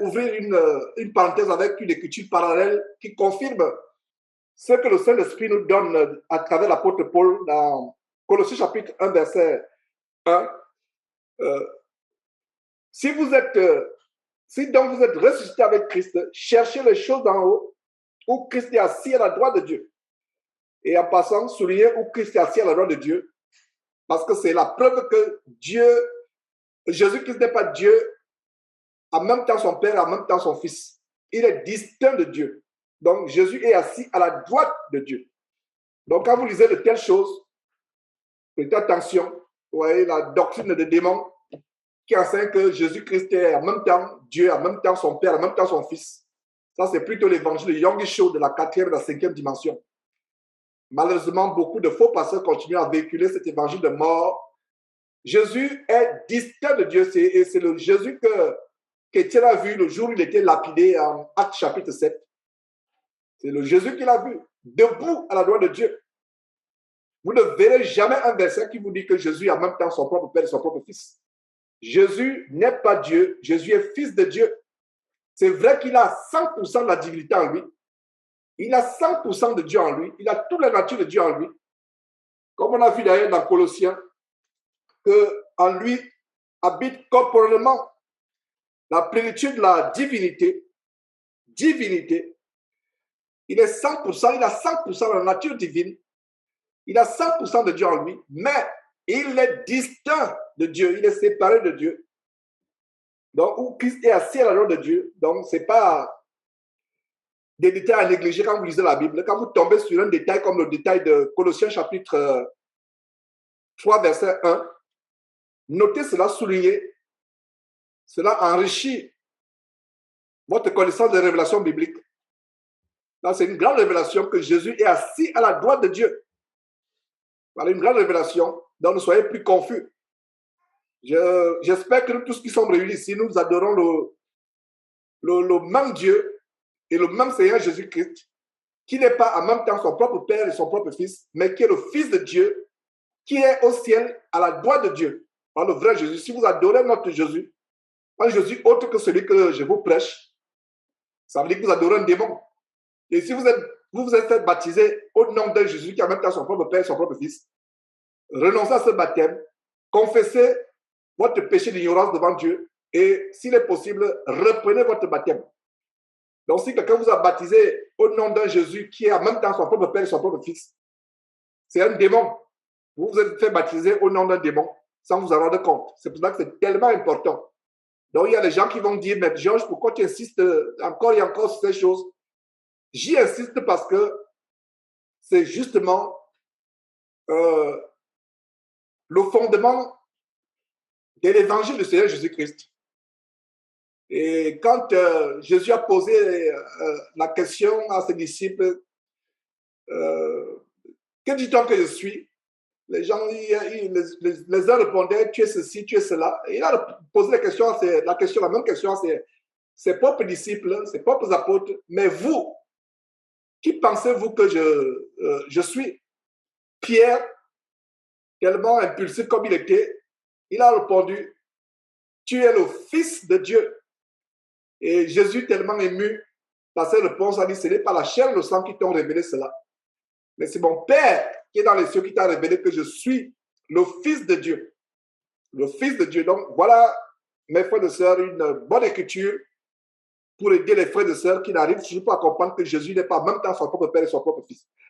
ouvrir une parenthèse avec une écriture parallèle qui confirme ce que le Saint-Esprit nous donne à travers l'apôtre Paul dans Colossiens chapitre 1, verset 1. Si donc vous êtes ressuscité avec Christ, cherchez les choses d'en haut, où Christ est assis à la droite de Dieu. Et en passant, soulignez où Christ est assis à la droite de Dieu, parce que c'est la preuve que Jésus-Christ n'est pas Dieu, en même temps son Père, en même temps son Fils. Il est distinct de Dieu. Donc, Jésus est assis à la droite de Dieu. Donc, quand vous lisez de telles choses, faites attention. Vous voyez la doctrine des démons qui enseigne que Jésus-Christ est en même temps Dieu, en même temps son Père, en même temps son Fils. Ça, c'est plutôt l'évangile de Yonggi Cho de la 4e et de la 5e dimension. Malheureusement, beaucoup de faux pasteurs continuent à véhiculer cet évangile de mort. Jésus est distinct de Dieu. C'est le Jésus qu'Étienne a vu le jour où il était lapidé en Actes chapitre 7. C'est le Jésus qu'il a vu, debout à la droite de Dieu. Vous ne verrez jamais un verset qui vous dit que Jésus est en même temps son propre Père et son propre Fils. Jésus n'est pas Dieu, Jésus est Fils de Dieu. C'est vrai qu'il a 100% de la divinité en lui. Il a 100% de Dieu en lui. Il a toute la nature de Dieu en lui. Comme on a vu d'ailleurs dans Colossiens, qu'en lui habite corporellement la plénitude de la divinité. Divinité. Il est 100%, il a 100% de la nature divine. Il a 100% de Dieu en lui, mais il est distinct de Dieu. Il est séparé de Dieu. Donc, où Christ est assis à la droite de Dieu. Donc, ce n'est pas des détails à négliger quand vous lisez la Bible. Quand vous tombez sur un détail comme le détail de Colossiens chapitre 3, verset 1, notez cela, soulignez. Cela enrichit votre connaissance des révélations bibliques. Là, c'est une grande révélation que Jésus est assis à la droite de Dieu. Voilà une grande révélation. Donc, ne soyez plus confus. J'espère que nous tous qui sommes réunis ici, nous adorons le même Dieu et le même Seigneur Jésus-Christ, qui n'est pas en même temps son propre Père et son propre Fils, mais qui est le Fils de Dieu, qui est au ciel à la droite de Dieu. Par le vrai Jésus. Si vous adorez notre Jésus, un Jésus autre que celui que je vous prêche, ça veut dire que vous adorez un démon. Et si vous vous êtes fait baptiser au nom d'un Jésus qui a en même temps son propre Père et son propre Fils, renoncez à ce baptême, confessez votre péché d'ignorance devant Dieu et, s'il est possible, reprenez votre baptême. Donc, si quelqu'un vous a baptisé au nom d'un Jésus qui est en même temps son propre Père et son propre Fils, c'est un démon. Vous vous êtes fait baptiser au nom d'un démon sans vous en rendre compte. C'est pour ça que c'est tellement important. Donc, il y a des gens qui vont dire, mais Georges, pourquoi tu insistes encore et encore sur ces choses? J'y insiste parce que c'est justement le fondement de l'évangile du Seigneur Jésus-Christ. Et quand Jésus a posé la question à ses disciples, que dit-on que je suis? Les gens, les uns répondaient, tu es ceci, tu es cela. Et il a posé la même question à ses propres disciples, ses propres apôtres. Mais vous, qui pensez-vous que je suis? Pierre, tellement impulsif comme il était, il a répondu, tu es le Fils de Dieu. Et Jésus, tellement ému par cette réponse, a dit, ce n'est pas la chair et le sang qui t'ont révélé cela, mais c'est mon Père qui est dans les cieux qui t'a révélé que je suis le Fils de Dieu. Le Fils de Dieu. Donc, voilà, mes frères et sœurs, une bonne écriture pour aider les frères et sœurs qui n'arrivent toujours pas à comprendre que Jésus n'est pas en même temps son propre Père et son propre Fils.